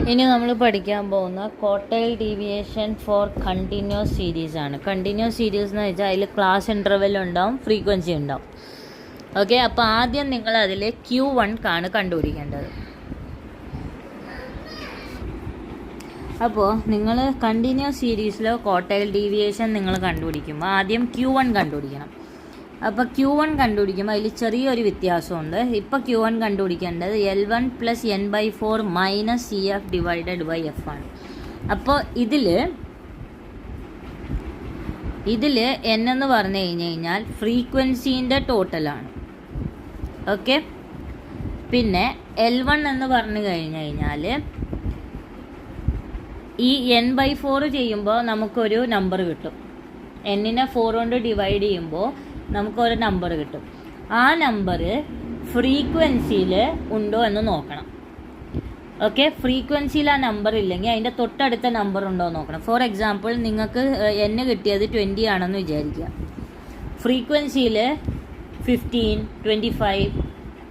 ഇനി നമ്മൾ പഠിക്കാൻ പോകുന്ന quartile deviation four continuous series ആണ്. കണ്ടിന്യൂസ് സീരീസ് എന്ന് വെച്ചാൽ അതിൽ ക്ലാസ് ഇൻ്റർവെൽ ഉണ്ടാവും, ഫ്രീക്വൻസി ഉണ്ടാവും. ഓക്കെ, അപ്പോൾ ആദ്യം നിങ്ങൾ അതിൽ Q1 ആണ് കണ്ടുപിടിക്കേണ്ടത്. അപ്പോൾ നിങ്ങൾ കണ്ടിന്യൂസ് സീരീസിലോ ക്വാർട്ടൈൽ ഡീവിയേഷൻ നിങ്ങൾ കണ്ടുപിടിക്കുമ്പോൾ ആദ്യം Q1 കണ്ടുപിടിക്കണം. അപ്പോൾ Q1 കണ്ടുപിടിക്കുമ്പോൾ അതിൽ ചെറിയൊരു വ്യത്യാസമുണ്ട്. ഇപ്പോൾ Q1 കണ്ടുപിടിക്കേണ്ടത് L1 + n/4 - CF / F ആണ്. അപ്പോൾ ഇതിൽ n എന്ന് പറഞ്ഞു കഴിഞ്ഞാൽ ഫ്രീക്വൻസീൻ്റെ ടോട്ടലാണ്. ഓക്കെ, പിന്നെ L1 എന്ന് പറഞ്ഞു കഴിഞ്ഞാൽ ഈ n/4 ചെയ്യുമ്പോൾ നമുക്കൊരു നമ്പർ കിട്ടും. n-നെ 4 കൊണ്ട് ഡിവൈഡ് ചെയ്യുമ്പോൾ നമുക്കൊരു നമ്പർ കിട്ടും. ആ നമ്പർ ഫ്രീക്വൻസിയിൽ ഉണ്ടോ എന്ന് നോക്കണം. ഓക്കെ, ഫ്രീക്വൻസിയിൽ ആ നമ്പർ ഇല്ലെങ്കിൽ അതിൻ്റെ തൊട്ടടുത്ത നമ്പർ ഉണ്ടോ എന്ന് നോക്കണം. ഫോർ എക്സാമ്പിൾ, നിങ്ങൾക്ക് n കിട്ടിയത് 20 ആണെന്ന് വിചാരിക്കുക. ഫ്രീക്വൻസിയിൽ 15, 25,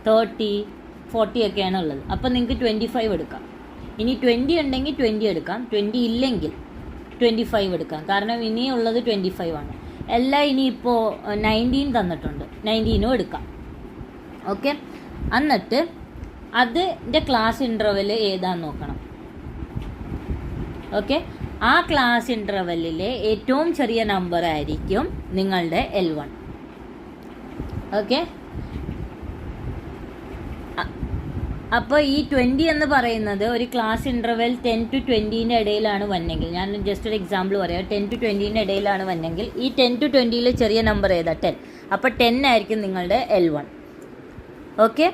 30, 40 ഒക്കെയാണ് ഉള്ളത്. അപ്പോൾ നിങ്ങൾക്ക് 25 എടുക്കാം. ഇനി 20 ഉണ്ടെങ്കിൽ 20 എടുക്കാം, 20 ഇല്ലെങ്കിൽ 25 എടുക്കാം. കാരണം ഇനിയുള്ളത് 25 ആണ്. എല്ലാം ഇനിയിപ്പോൾ 19 തന്നിട്ടുണ്ട്, 19 എടുക്കാം. ഓക്കെ, എന്നിട്ട് അതിൻ്റെ ക്ലാസ് ഇൻ്റർവെൽ ഏതാന്ന് നോക്കണം. ഓക്കെ, ആ ക്ലാസ് ഇൻ്റർവെല്ലിലെ ഏറ്റവും ചെറിയ നമ്പർ ആയിരിക്കും നിങ്ങളുടെ L1. ഓക്കെ, അപ്പോൾ ഈ 20 എന്ന് പറയുന്നത് ഒരു ക്ലാസ് ഇൻ്റർവെൽ 10 to 20 ഇടയിലാണ് വന്നെങ്കിൽ, ഞാൻ ജസ്റ്റ് ഒരു എക്സാമ്പിൾ പറയാം, 10 to 20 ഇടയിലാണ് വന്നെങ്കിൽ ഈ 10 to 20 ചെറിയ നമ്പർ ഏതാ? 10. അപ്പോൾ 10 ആയിരിക്കും നിങ്ങളുടെ L1. ഓക്കെ,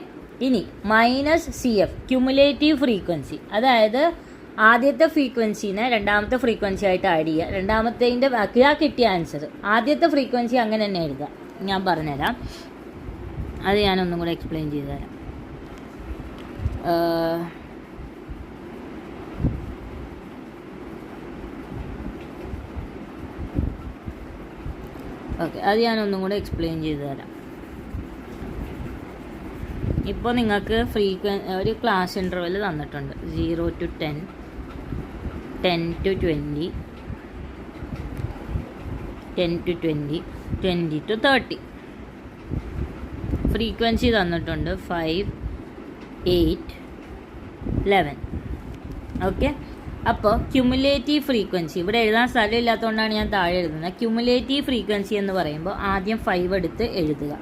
ഇനി -CF ക്യുമുലേറ്റീവ് ഫ്രീക്വൻസി, അതായത് ആദ്യത്തെ ഫ്രീക്വൻസിനെ രണ്ടാമത്തെ ഫ്രീക്വൻസി ആയിട്ട് ആഡ് ചെയ്യുക. രണ്ടാമത്തേതിൻ്റെ ബാക്കി കിട്ടിയ ആൻസർ ആദ്യത്തെ ഫ്രീക്വൻസി അങ്ങനെ തന്നെ എഴുതുക. ഞാൻ പറഞ്ഞുതരാം, അത് ഞാനൊന്നും കൂടെ എക്സ്പ്ലെയിൻ ചെയ്തു തരാം. ഓക്കെ, അത് ഞാനൊന്നും കൂടെ എക്സ്പ്ലെയിൻ ചെയ്തു തരാം. ഇപ്പോൾ നിങ്ങൾക്ക് ഒരു ക്ലാസ് ഇൻ്റർവെൽ തന്നിട്ടുണ്ട് 0 to 10, 10 to 20, 10 to 20, 20 to 30. Frequency തന്നിട്ടുണ്ട് 5, 8, 11. ഓക്കെ, അപ്പോൾ ക്യുമുലേറ്റീവ് ഫ്രീക്വൻസി ഇവിടെ എഴുതാൻ സ്ഥലമില്ലാത്തതുകൊണ്ടാണ് ഞാൻ താഴെ എഴുതുന്നത്. ക്യുമുലേറ്റീവ് ഫ്രീക്വൻസി എന്ന് പറയുമ്പോൾ ആദ്യം 5 എടുത്ത് എഴുതുക.